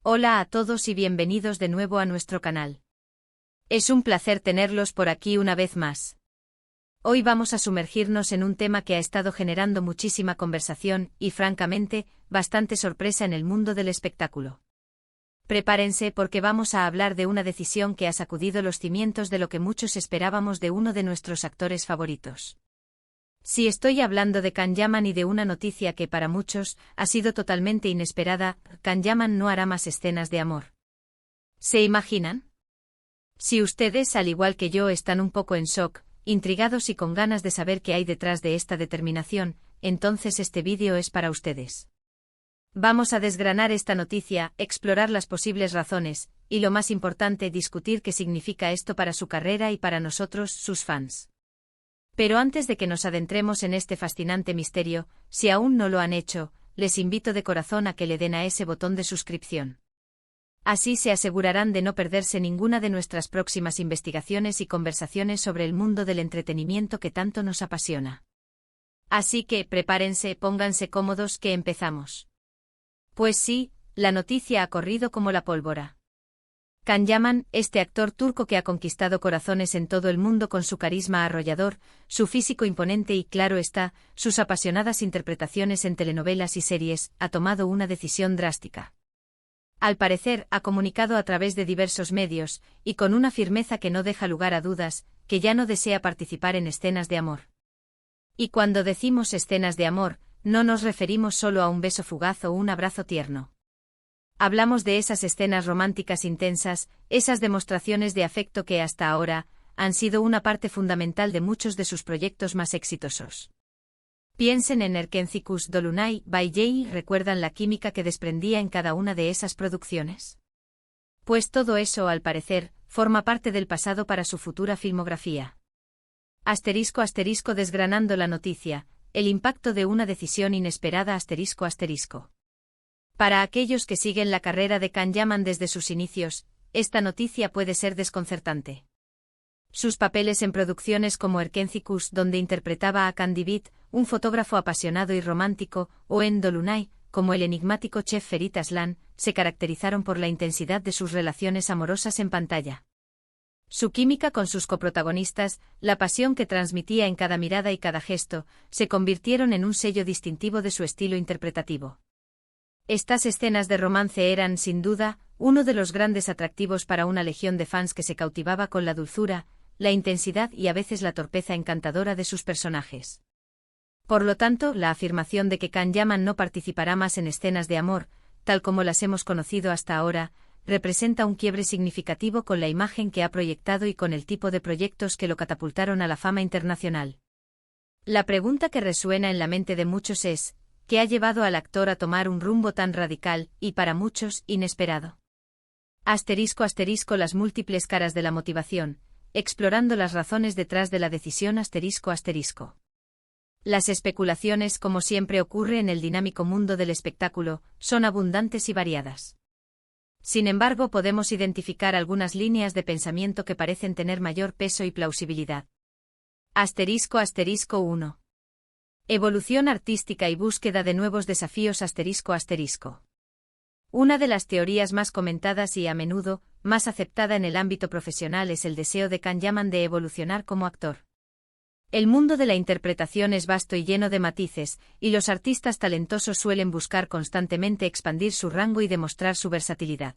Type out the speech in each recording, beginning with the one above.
Hola a todos y bienvenidos de nuevo a nuestro canal. Es un placer tenerlos por aquí una vez más. Hoy vamos a sumergirnos en un tema que ha estado generando muchísima conversación y, francamente, bastante sorpresa en el mundo del espectáculo. Prepárense porque vamos a hablar de una decisión que ha sacudido los cimientos de lo que muchos esperábamos de uno de nuestros actores favoritos. Si estoy hablando de Can Yaman y de una noticia que para muchos ha sido totalmente inesperada, Can Yaman no hará más escenas de amor. ¿Se imaginan? Si ustedes, al igual que yo, están un poco en shock, intrigados y con ganas de saber qué hay detrás de esta determinación, entonces este vídeo es para ustedes. Vamos a desgranar esta noticia, explorar las posibles razones, y lo más importante, discutir qué significa esto para su carrera y para nosotros, sus fans. Pero antes de que nos adentremos en este fascinante misterio, si aún no lo han hecho, les invito de corazón a que le den a ese botón de suscripción. Así se asegurarán de no perderse ninguna de nuestras próximas investigaciones y conversaciones sobre el mundo del entretenimiento que tanto nos apasiona. Así que, prepárense, pónganse cómodos que empezamos. Pues sí, la noticia ha corrido como la pólvora. Can Yaman, este actor turco que ha conquistado corazones en todo el mundo con su carisma arrollador, su físico imponente y, claro está, sus apasionadas interpretaciones en telenovelas y series, ha tomado una decisión drástica. Al parecer, ha comunicado a través de diversos medios, y con una firmeza que no deja lugar a dudas, que ya no desea participar en escenas de amor. Y cuando decimos escenas de amor, no nos referimos solo a un beso fugaz o un abrazo tierno. Hablamos de esas escenas románticas intensas, esas demostraciones de afecto que hasta ahora han sido una parte fundamental de muchos de sus proyectos más exitosos. Piensen en Erkencikus Dolunay by Jay, ¿recuerdan la química que desprendía en cada una de esas producciones? Pues todo eso, al parecer, forma parte del pasado para su futura filmografía. Asterisco asterisco desgranando la noticia, el impacto de una decisión inesperada asterisco asterisco. Para aquellos que siguen la carrera de Can Yaman desde sus inicios, esta noticia puede ser desconcertante. Sus papeles en producciones como Erkencikus, donde interpretaba a Candibit, un fotógrafo apasionado y romántico, o en Dolunay, como el enigmático chef Ferit Aslan, se caracterizaron por la intensidad de sus relaciones amorosas en pantalla. Su química con sus coprotagonistas, la pasión que transmitía en cada mirada y cada gesto, se convirtieron en un sello distintivo de su estilo interpretativo. Estas escenas de romance eran, sin duda, uno de los grandes atractivos para una legión de fans que se cautivaba con la dulzura, la intensidad y a veces la torpeza encantadora de sus personajes. Por lo tanto, la afirmación de que Can Yaman no participará más en escenas de amor, tal como las hemos conocido hasta ahora, representa un quiebre significativo con la imagen que ha proyectado y con el tipo de proyectos que lo catapultaron a la fama internacional. La pregunta que resuena en la mente de muchos es, ¿qué ha llevado al actor a tomar un rumbo tan radical y, para muchos, inesperado? Asterisco asterisco las múltiples caras de la motivación, explorando las razones detrás de la decisión asterisco asterisco. Las especulaciones, como siempre ocurre en el dinámico mundo del espectáculo, son abundantes y variadas. Sin embargo, podemos identificar algunas líneas de pensamiento que parecen tener mayor peso y plausibilidad. Asterisco asterisco 1. Evolución artística y búsqueda de nuevos desafíos asterisco asterisco. Una de las teorías más comentadas y a menudo más aceptada en el ámbito profesional es el deseo de Can Yaman de evolucionar como actor. El mundo de la interpretación es vasto y lleno de matices, y los artistas talentosos suelen buscar constantemente expandir su rango y demostrar su versatilidad.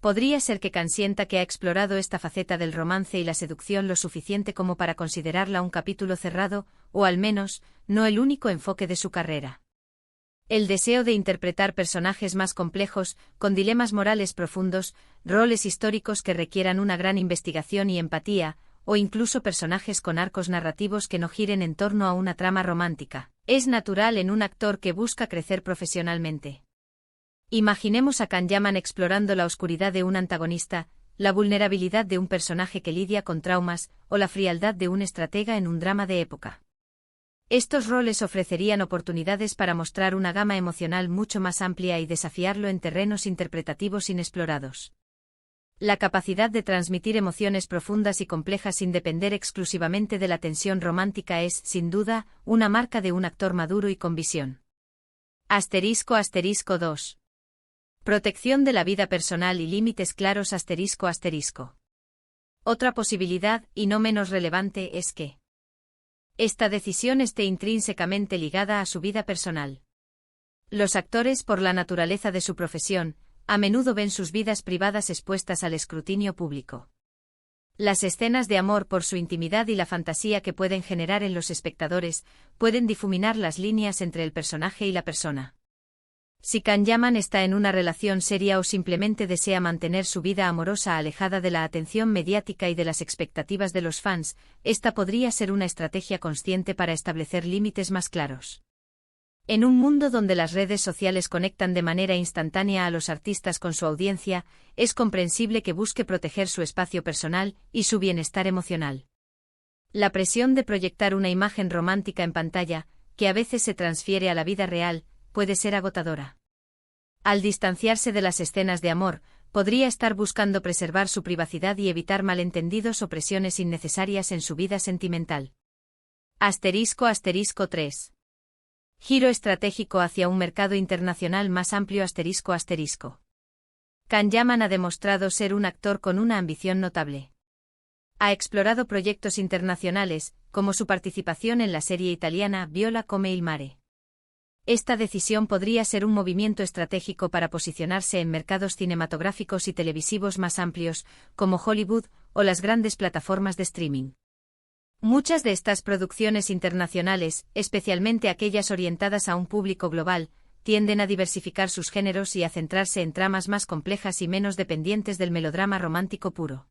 Podría ser que Can sienta que ha explorado esta faceta del romance y la seducción lo suficiente como para considerarla un capítulo cerrado, o al menos, no el único enfoque de su carrera. El deseo de interpretar personajes más complejos, con dilemas morales profundos, roles históricos que requieran una gran investigación y empatía, o incluso personajes con arcos narrativos que no giren en torno a una trama romántica, es natural en un actor que busca crecer profesionalmente. Imaginemos a Can Yaman explorando la oscuridad de un antagonista, la vulnerabilidad de un personaje que lidia con traumas, o la frialdad de un estratega en un drama de época. Estos roles ofrecerían oportunidades para mostrar una gama emocional mucho más amplia y desafiarlo en terrenos interpretativos inexplorados. La capacidad de transmitir emociones profundas y complejas sin depender exclusivamente de la tensión romántica es, sin duda, una marca de un actor maduro y con visión. Asterisco 2. Protección de la vida personal y límites claros ***. Otra posibilidad, y no menos relevante, es que esta decisión esté intrínsecamente ligada a su vida personal. Los actores, por la naturaleza de su profesión, a menudo ven sus vidas privadas expuestas al escrutinio público. Las escenas de amor, por su intimidad y la fantasía que pueden generar en los espectadores, pueden difuminar las líneas entre el personaje y la persona. Si Can Yaman está en una relación seria o simplemente desea mantener su vida amorosa alejada de la atención mediática y de las expectativas de los fans, esta podría ser una estrategia consciente para establecer límites más claros. En un mundo donde las redes sociales conectan de manera instantánea a los artistas con su audiencia, es comprensible que busque proteger su espacio personal y su bienestar emocional. La presión de proyectar una imagen romántica en pantalla, que a veces se transfiere a la vida real, puede ser agotadora. Al distanciarse de las escenas de amor, podría estar buscando preservar su privacidad y evitar malentendidos o presiones innecesarias en su vida sentimental. **3. Giro estratégico hacia un mercado internacional más amplio. Can Yaman ha demostrado ser un actor con una ambición notable. Ha explorado proyectos internacionales, como su participación en la serie italiana Viola come il mare. Esta decisión podría ser un movimiento estratégico para posicionarse en mercados cinematográficos y televisivos más amplios, como Hollywood o las grandes plataformas de streaming. Muchas de estas producciones internacionales, especialmente aquellas orientadas a un público global, tienden a diversificar sus géneros y a centrarse en tramas más complejas y menos dependientes del melodrama romántico puro.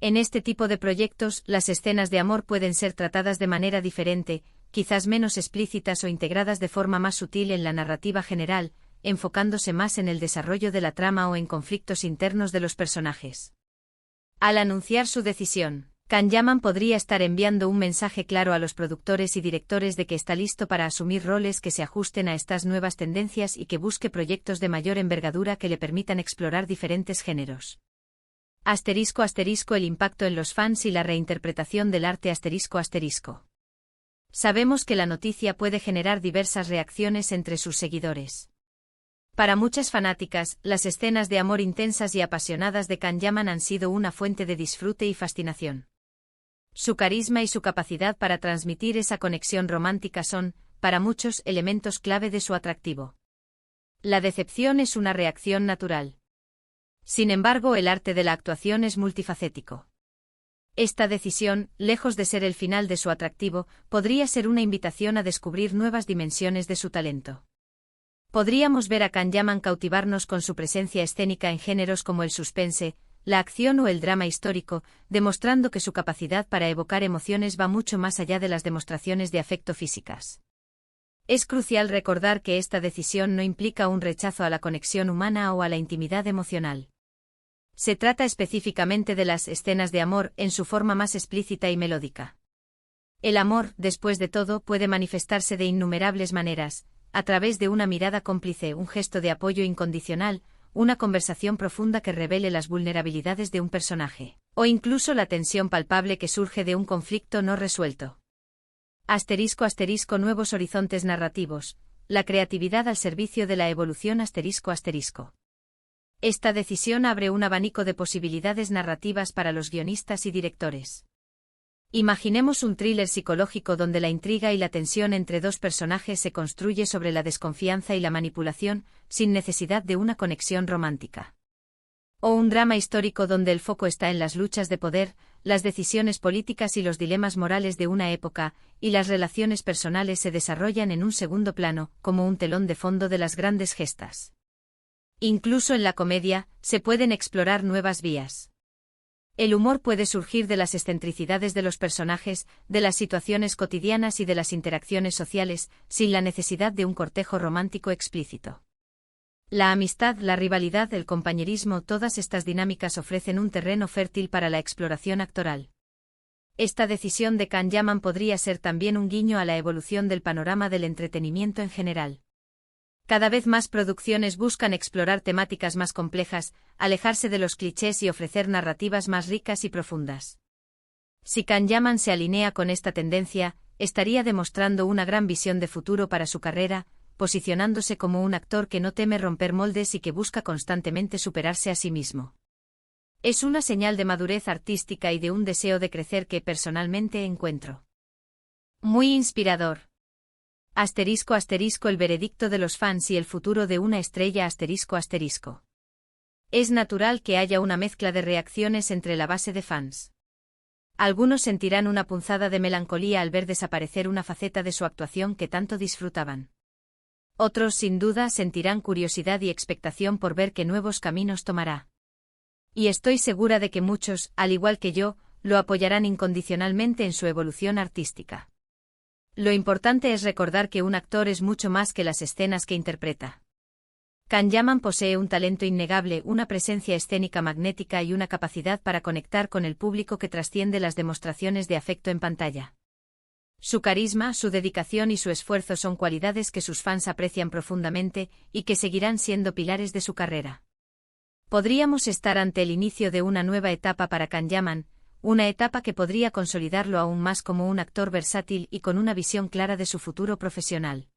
En este tipo de proyectos, las escenas de amor pueden ser tratadas de manera diferente, quizás menos explícitas o integradas de forma más sutil en la narrativa general, enfocándose más en el desarrollo de la trama o en conflictos internos de los personajes. Al anunciar su decisión, Can Yaman podría estar enviando un mensaje claro a los productores y directores de que está listo para asumir roles que se ajusten a estas nuevas tendencias y que busque proyectos de mayor envergadura que le permitan explorar diferentes géneros. **. El impacto en los fans y la reinterpretación del arte **. Sabemos que la noticia puede generar diversas reacciones entre sus seguidores. Para muchas fanáticas, las escenas de amor intensas y apasionadas de Can Yaman han sido una fuente de disfrute y fascinación. Su carisma y su capacidad para transmitir esa conexión romántica son, para muchos, elementos clave de su atractivo. La decepción es una reacción natural. Sin embargo, el arte de la actuación es multifacético. Esta decisión, lejos de ser el final de su atractivo, podría ser una invitación a descubrir nuevas dimensiones de su talento. Podríamos ver a Can Yaman cautivarnos con su presencia escénica en géneros como el suspense, la acción o el drama histórico, demostrando que su capacidad para evocar emociones va mucho más allá de las demostraciones de afecto físicas. Es crucial recordar que esta decisión no implica un rechazo a la conexión humana o a la intimidad emocional. Se trata específicamente de las escenas de amor en su forma más explícita y melódica. El amor, después de todo, puede manifestarse de innumerables maneras, a través de una mirada cómplice, un gesto de apoyo incondicional, una conversación profunda que revele las vulnerabilidades de un personaje, o incluso la tensión palpable que surge de un conflicto no resuelto. **. Nuevos horizontes narrativos, la creatividad al servicio de la evolución ***. Esta decisión abre un abanico de posibilidades narrativas para los guionistas y directores. Imaginemos un thriller psicológico donde la intriga y la tensión entre dos personajes se construye sobre la desconfianza y la manipulación, sin necesidad de una conexión romántica. O un drama histórico donde el foco está en las luchas de poder, las decisiones políticas y los dilemas morales de una época, y las relaciones personales se desarrollan en un segundo plano, como un telón de fondo de las grandes gestas. Incluso en la comedia, se pueden explorar nuevas vías. El humor puede surgir de las excentricidades de los personajes, de las situaciones cotidianas y de las interacciones sociales, sin la necesidad de un cortejo romántico explícito. La amistad, la rivalidad, el compañerismo, todas estas dinámicas ofrecen un terreno fértil para la exploración actoral. Esta decisión de Can Yaman podría ser también un guiño a la evolución del panorama del entretenimiento en general. Cada vez más producciones buscan explorar temáticas más complejas, alejarse de los clichés y ofrecer narrativas más ricas y profundas. Si Can Yaman se alinea con esta tendencia, estaría demostrando una gran visión de futuro para su carrera, posicionándose como un actor que no teme romper moldes y que busca constantemente superarse a sí mismo. Es una señal de madurez artística y de un deseo de crecer que personalmente encuentro muy inspirador. *** El veredicto de los fans y el futuro de una estrella ***. Es natural que haya una mezcla de reacciones entre la base de fans. Algunos sentirán una punzada de melancolía al ver desaparecer una faceta de su actuación que tanto disfrutaban. Otros, sin duda, sentirán curiosidad y expectación por ver qué nuevos caminos tomará. Y estoy segura de que muchos, al igual que yo, lo apoyarán incondicionalmente en su evolución artística. Lo importante es recordar que un actor es mucho más que las escenas que interpreta. Can Yaman posee un talento innegable, una presencia escénica magnética y una capacidad para conectar con el público que trasciende las demostraciones de afecto en pantalla. Su carisma, su dedicación y su esfuerzo son cualidades que sus fans aprecian profundamente y que seguirán siendo pilares de su carrera. Podríamos estar ante el inicio de una nueva etapa para Can Yaman, una etapa que podría consolidarlo aún más como un actor versátil y con una visión clara de su futuro profesional.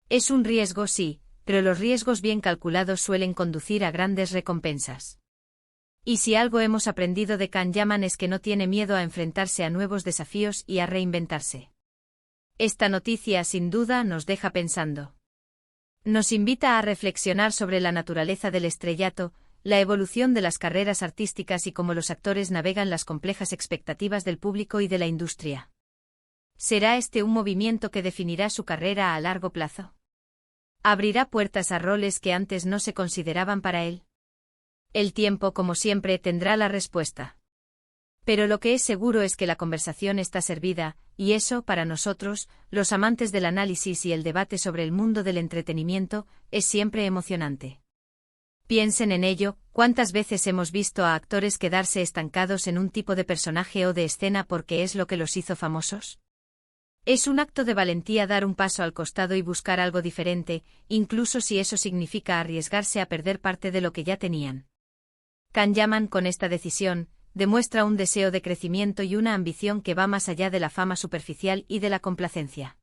Es un riesgo, sí, pero los riesgos bien calculados suelen conducir a grandes recompensas. Y si algo hemos aprendido de Can Yaman es que no tiene miedo a enfrentarse a nuevos desafíos y a reinventarse. Esta noticia, sin duda, nos deja pensando. Nos invita a reflexionar sobre la naturaleza del estrellato, la evolución de las carreras artísticas y cómo los actores navegan las complejas expectativas del público y de la industria. ¿Será este un movimiento que definirá su carrera a largo plazo? ¿Abrirá puertas a roles que antes no se consideraban para él? El tiempo, como siempre, tendrá la respuesta. Pero lo que es seguro es que la conversación está servida, y eso, para nosotros, los amantes del análisis y el debate sobre el mundo del entretenimiento, es siempre emocionante. Piensen en ello, ¿cuántas veces hemos visto a actores quedarse estancados en un tipo de personaje o de escena porque es lo que los hizo famosos? Es un acto de valentía dar un paso al costado y buscar algo diferente, incluso si eso significa arriesgarse a perder parte de lo que ya tenían. Can Yaman, con esta decisión, demuestra un deseo de crecimiento y una ambición que va más allá de la fama superficial y de la complacencia.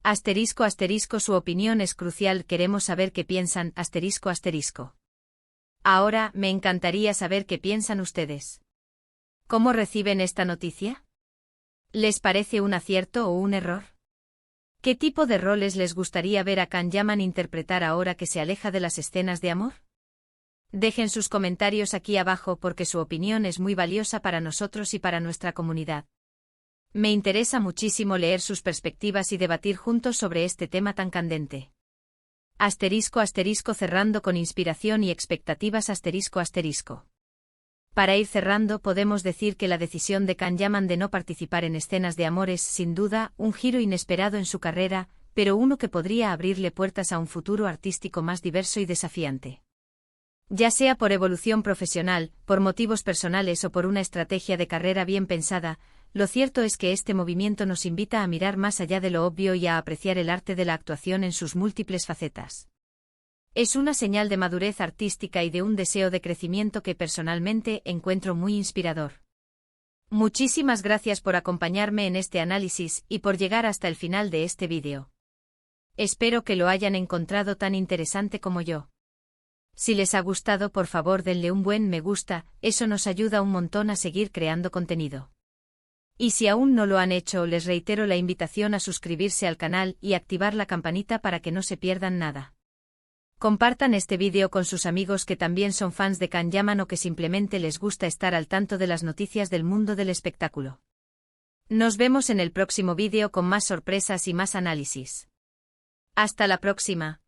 ***, su opinión es crucial, queremos saber qué piensan, ***. Ahora, me encantaría saber qué piensan ustedes. ¿Cómo reciben esta noticia? ¿Les parece un acierto o un error? ¿Qué tipo de roles les gustaría ver a Can Yaman interpretar ahora que se aleja de las escenas de amor? Dejen sus comentarios aquí abajo porque su opinión es muy valiosa para nosotros y para nuestra comunidad. Me interesa muchísimo leer sus perspectivas y debatir juntos sobre este tema tan candente. ***, cerrando con inspiración y expectativas ***. Para ir cerrando, podemos decir que la decisión de Can Yaman de no participar en escenas de amor es, sin duda, un giro inesperado en su carrera, pero uno que podría abrirle puertas a un futuro artístico más diverso y desafiante. Ya sea por evolución profesional, por motivos personales o por una estrategia de carrera bien pensada, lo cierto es que este movimiento nos invita a mirar más allá de lo obvio y a apreciar el arte de la actuación en sus múltiples facetas. Es una señal de madurez artística y de un deseo de crecimiento que personalmente encuentro muy inspirador. Muchísimas gracias por acompañarme en este análisis y por llegar hasta el final de este vídeo. Espero que lo hayan encontrado tan interesante como yo. Si les ha gustado, por favor denle un buen me gusta, eso nos ayuda un montón a seguir creando contenido. Y si aún no lo han hecho, les reitero la invitación a suscribirse al canal y activar la campanita para que no se pierdan nada. Compartan este vídeo con sus amigos que también son fans de Can Yaman o que simplemente les gusta estar al tanto de las noticias del mundo del espectáculo. Nos vemos en el próximo vídeo con más sorpresas y más análisis. Hasta la próxima.